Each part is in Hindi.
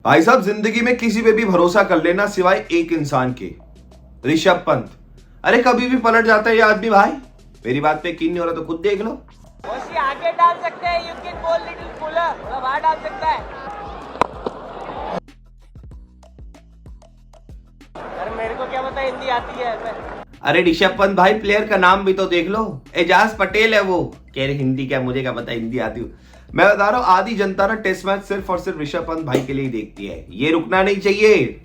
भाई साहब, जिंदगी में किसी पे भी भरोसा कर लेना सिवाय एक इंसान के, ऋषभ पंत। अरे कभी भी पलट जाता है ये आदमी भाई। मेरी बात पे यकीन नहीं हो रहा तो खुद देख लो। वैसे आगे डाल सकते हैं, you can ball little cooler, थोड़ा बाहर डाल सकता है। अरे मेरे को क्या पता हिंदी आती है। अरे ऋषभ पंत भाई, प्लेयर का नाम भी तो देख लो, एजाज पटेल है वो। कह रहे हिंदी क्या, मुझे क्या पता हिंदी आती हूँ। मैं बता रहा हूँ, आधी जनता ना टेस्ट मैच सिर्फ और सिर्फ ऋषभ पंत भाई के लिए ही देखती है। ये रुकना नहीं चाहिए,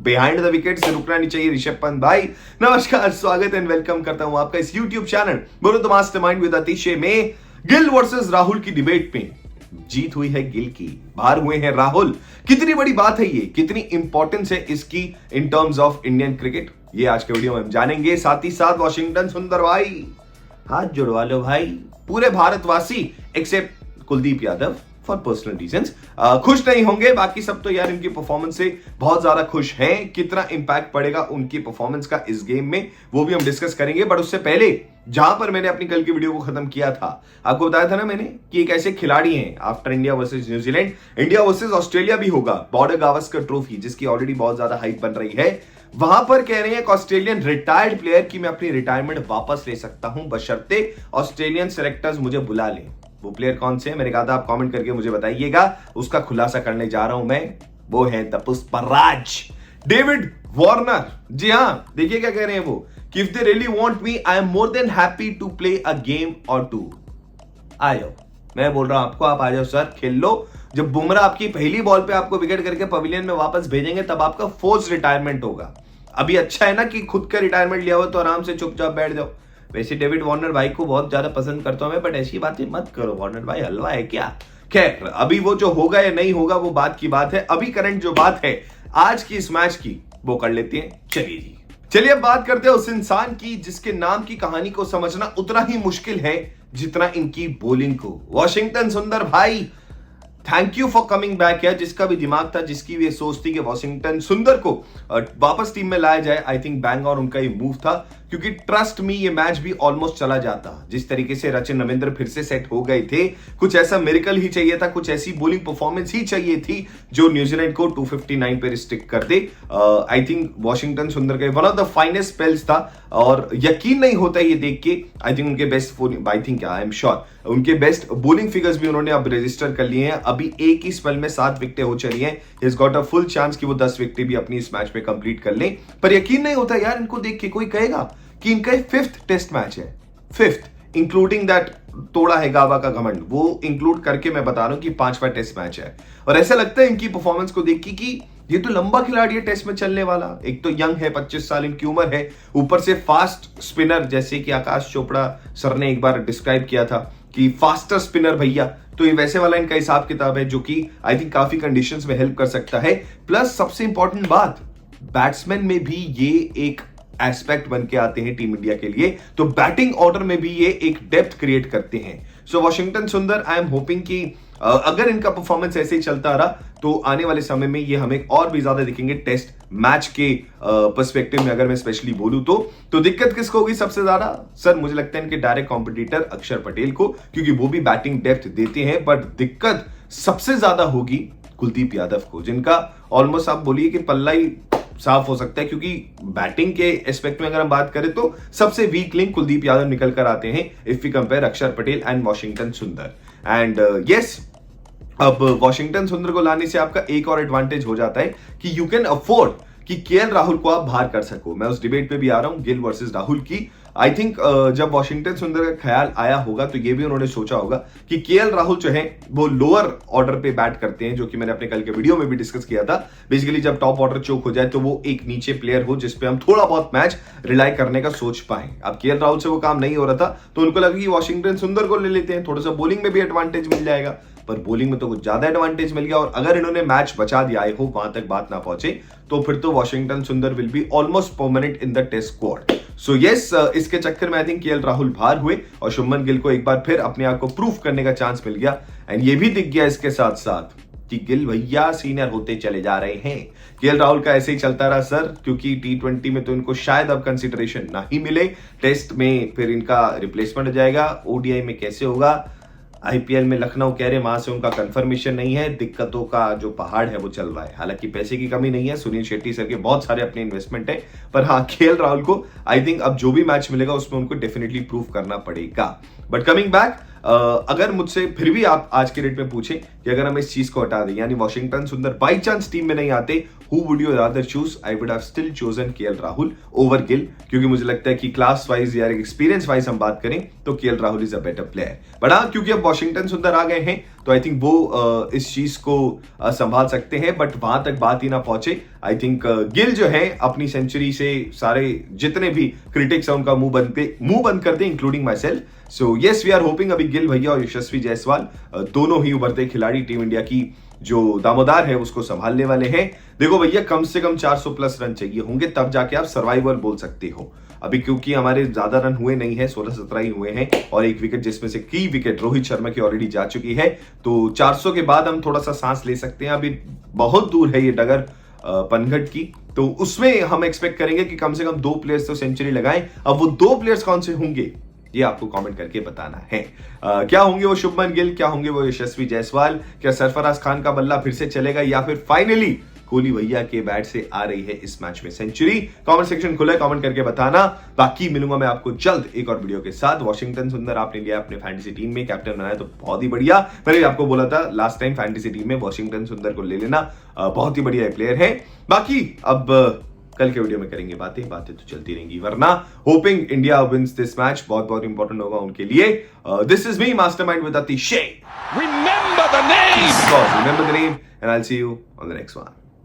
बिहाइंड द विकेट से रुकना नहीं चाहिए ऋषभ पंत भाई। नमस्कार, स्वागत एंड वेलकम करता हूं आपका इस यूट्यूब चैनल बोलो तो मास्टरमाइंड विद अतिशय में। गिल वर्सेस राहुल की डिबेट में जीत हुई है गिल की, बाहर हुए हैं राहुल। कितनी बड़ी बात है ये, कितनी इंपॉर्टेंस है इसकी in terms of Indian cricket, ये आज के वीडियो में हम जानेंगे। साथ ही साथ वॉशिंगटन सुंदर भाई, हाथ जुड़वा लो भाई। पूरे भारतवासी except Kuldeep Yadav for personal reasons खुश नहीं होंगे। बाकी सब तो यार इनकी परफॉर्मेंस से बहुत ज्यादा खुश हैं। कितना इंपैक्ट पड़ेगा उनकी परफॉर्मेंस का इस गेम में, वो भी हम डिस्कस करेंगे। बट उससे पहले, जहां पर मैंने अपनी कल की वीडियो को खत्म किया था, आपको बताया था ना मैंने कि एक ऐसे खिलाड़ी हैं after India versus New Zealand, India versus Australia भी होगा, बॉर्डर गावस्कर ट्रॉफी, जिसकी ऑलरेडी बहुत ज्यादा हाइप बन रही है। वहां पर कह रहे हैं एक ऑस्ट्रेलियन रिटायर्ड प्लेयर की मैं अपनी रिटायरमेंट वापस ले सकता हूं, बशर्ते ऑस्ट्रेलियन सेलेक्टर्स मुझे बुला लें। वो प्लेयर कौन से हैं मैंने कहा था आप कमेंट करके मुझे बताइएगा, उसका खुलासा करने जा रहा हूं मैं। वो है द पुष्पराज, डेविड वार्नर। जी हाँ, देखिए क्या कह रहे हैं वो कि if they really want me, I am more than happy to play a game or two. आ जाओ, मैं बोल रहा हूं आपको, आप आ जाओ सर, खेल लो। जब बुमराह आपकी पहली बॉल पे आपको विकेट करके पवेलियन में वापस भेजेंगे, तब आपका फोर्स रिटायरमेंट होगा। अभी अच्छा है ना कि खुद का रिटायरमेंट लिया हुआ, तो आराम से चुपचाप बैठ जाओ। वैसे डेविड वार्नर भाई को बहुत ज्यादा पसंद करता हूं मैं, बट ऐसी बातें मत करो। वार्नर भाई हलवा है क्या? खैर, अभी वो जो होगा या नहीं होगा वो बात की बात है। अभी करंट जो बात है आज की इस मैच की, वो कर लेते हैं। चलिए जी, चलिए अब बात करते हैं उस इंसान की जिसके नाम की कहानी को समझना उतना ही मुश्किल है जितना इनकी बॉलिंग को। वॉशिंगटन सुंदर भाई, thank you for coming back यार। जिसका भी दिमाग था, जिसकी भी सोच थी कि वॉशिंगटन सुंदर को वापस टीम में लाया जाए, आई थिंक बैंग और उनका ये मूव था। क्योंकि ट्रस्ट मी, ये मैच भी ऑलमोस्ट चला जाता। जिस तरीके से रचिन रविंद्र फिर से सेट हो गए थे, कुछ ऐसा मिरेकल ही चाहिए था, कुछ ऐसी बॉलिंग परफॉर्मेंस ही चाहिए थी जो न्यूजीलैंड को 259 पे रिस्ट्रिक्ट कर दे। आई थिंक वॉशिंगटन सुंदर का one of the finest spells था, और यकीन नहीं होता ये देख के। आई थिंक उनके best, I think I am sure उनके बेस्ट बॉलिंग फिगर्स भी उन्होंने अब रजिस्टर कर लिए हैं। अभी एक ही स्पेल में 7 विकेटें हो चली हैं। He has got a full chance कि वो 10 विकेटें भी अपनी इस मैच में कंप्लीट कर लें। पर यकीन नहीं होता यार इनको देख के। कोई कहेगा कि इनका 5th टेस्ट मैच है, 5th इंक्लूडिंग दैट तोड़ा है गावा का घमंड, वो इंक्लूड करके मैं बता रहा हूं कि 5वां टेस्ट मैच है। और ऐसा लगता है इनकी परफॉर्मेंस को देख के कि ये तो लंबा खिलाड़ी है टेस्ट में चलने वाला। एक तो यंग है, 25 साल इनकी उम्र है, ऊपर से फास्ट स्पिनर, जैसे कि आकाश चोपड़ा सर ने एक बार डिस्क्राइब किया था कि फास्टर स्पिनर भैया। तो ये वैसे वाला इनका हिसाब किताब है जो कि आई थिंक काफी कंडीशंस में हेल्प कर सकता है। प्लस सबसे इंपॉर्टेंट बात, बैट्समैन में भी ये एक एस्पेक्ट बन के आते हैं टीम इंडिया के लिए, तो बैटिंग ऑर्डर में भी ये एक डेप्थ क्रिएट करते हैं। सो वॉशिंगटन सुंदर, आई एम होपिंग कि अगर इनका परफॉर्मेंस ऐसे ही चलता रहा तो आने वाले समय में ये हमें और भी ज्यादा दिखेंगे टेस्ट मैच के पर्सपेक्टिव में। अगर मैं स्पेशली बोलूं तो दिक्कत किसको होगी सबसे ज्यादा? सर मुझे लगता है इनके डायरेक्ट कॉम्पिटिटर अक्षर पटेल को, क्योंकि वो भी बैटिंग डेप्थ देते हैं। बट दिक्कत सबसे ज्यादा होगी कुलदीप यादव को, जिनका ऑलमोस्ट आप बोलिए कि पल्ला ही साफ हो सकता है। क्योंकि बैटिंग के एस्पेक्ट में अगर हम बात करें तो सबसे वीक लिंक कुलदीप यादव निकल कर आते हैं इफ वी कंपेयर अक्षर पटेल एंड वॉशिंगटन सुंदर। एंड यस, अब वॉशिंगटन सुंदर को लाने से आपका एक और एडवांटेज हो जाता है कि यू कैन अफोर्ड कि केएल राहुल को आप बाहर कर सको। मैं उस डिबेट पे भी आ रहा हूं, गिल वर्सेस राहुल की। आई थिंक जब वॉशिंगटन सुंदर का ख्याल आया होगा तो ये भी उन्होंने सोचा होगा कि केएल राहुल जो है वो लोअर ऑर्डर पे बैट करते हैं, जो कि मैंने अपने कल के वीडियो में भी डिस्कस किया था। बेसिकली जब टॉप ऑर्डर चोक हो जाए तो वो एक नीचे प्लेयर हो जिसपे हम थोड़ा बहुत मैच रिलाई करने का सोच पाए। अब केएल राहुल से वो काम नहीं हो रहा था, तो उनको लगा कि वॉशिंगटन सुंदर को ले लेते हैं, थोड़ा सा बॉलिंग में भी एडवांटेज मिल जाएगा। पर बॉलिंग में तो कुछ ज्यादा एडवांटेज मिल गया, और अगर इन्होंने मैच बचा दिया, आई होप वहां तक बात ना पहुंचे, तो फिर तो Washington Sundar will be almost permanent in the test squad. So yes, इसके चक्कर में आई थिंक केएल राहुल बाहर हुए और शुभमन गिल को एक बार फिर अपने आप को प्रूफ करने का चांस मिल गया। एंड ये भी दिख गया इसके साथ साथ कि गिल भैया सीनियर होते चले जा रहे हैं। केएल राहुल का ऐसे ही चलता रहा सर, क्योंकि T20 में तो इनको शायद अब कंसिडरेशन ना ही मिले, टेस्ट में फिर इनका रिप्लेसमेंट हो जाएगा, ओडीआई में कैसे होगा आईपीएल में लखनऊ कह रहे वहां से उनका कंफर्मेशन नहीं है, दिक्कतों का जो पहाड़ है वो चल रहा है। हालांकि पैसे की कमी नहीं है, सुनील शेट्टी सर के बहुत सारे अपने इन्वेस्टमेंट है, पर हाँ केएल राहुल को आई थिंक अब जो भी मैच मिलेगा उसमें उनको डेफिनेटली प्रूव करना पड़ेगा। बट कमिंग बैक, अगर मुझसे फिर भी आप आज के डेट में पूछे कि अगर हम इस चीज को हटा दें, यानी वॉशिंगटन सुंदर बाई चांस टीम में नहीं आते, who would you rather choose? I would have still chosen KL Rahul over Gill, क्योंकि मुझे लगता है कि क्लास वाइज या एक्सपीरियंस वाइज हम बात करें तो KL Rahul is a better player. But हाँ, क्योंकि अब वॉशिंगटन सुंदर आ गए हैं तो आई थिंक वो इस चीज को संभाल सकते हैं, बट वहां तक बात ही ना पहुंचे। आई थिंक गिल जो है अपनी सेंचुरी से सारे जितने भी क्रिटिक्स हैं उनका मुंह बंद कर दे, including myself. So yes, we are hoping अभी गिल भैया और यशस्वी जायसवाल दोनों ही उभरते खिलाड़ी टीम इंडिया की जो दामोदार है उसको संभालने वाले हैं। देखो भैया, कम से कम 400 प्लस रन चाहिए होंगे, तब जाके आप सर्वाइवल बोल सकते हो। अभी क्योंकि हमारे ज्यादा रन हुए नहीं है, 16-17 ही हुए हैं, और एक विकेट जिसमें से की विकेट रोहित शर्मा की ऑलरेडी जा चुकी है, तो 400 के बाद हम थोड़ा सा सांस ले सकते हैं। अभी बहुत दूर है ये डगर पनघट की, तो उसमें हम एक्सपेक्ट करेंगे कि कम से कम 2 प्लेयर्स तो सेंचुरी लगाएं। अब वो 2 प्लेयर्स कौन से होंगे ये आपको कमेंट करके बताना है। क्या होंगे वो शुभमन गिल, क्या होंगे वो यशस्वी जायसवाल, क्या सरफराज खान का बल्ला फिर से चलेगा, या फिर फाइनली कोहली भैया के बैट से आ रही है इस मैच में सेंचुरी? कमेंट सेक्शन खुला है, कमेंट करके बताना। बाकी मिलूंगा मैं आपको जल्द एक और वीडियो के साथ। वॉशिंगटन सुंदर आपने लिया अपने फैंटेसी टीम में, कैप्टन बनाया तो बहुत ही बढ़िया। मैंने भी आपको बोला था लास्ट टाइम फैंटेसी टीम में वॉशिंगटन सुंदर को ले लेना, बहुत ही बढ़िया प्लेयर है। बाकी अब कल के वीडियो में करेंगे बातें तो चलती रहेंगी, वरना hoping India wins this match बहुत इंपॉर्टेंट होगा उनके लिए। This is me mastermind with Atishay. Remember the name! Remember the name and I'll see you on the next one.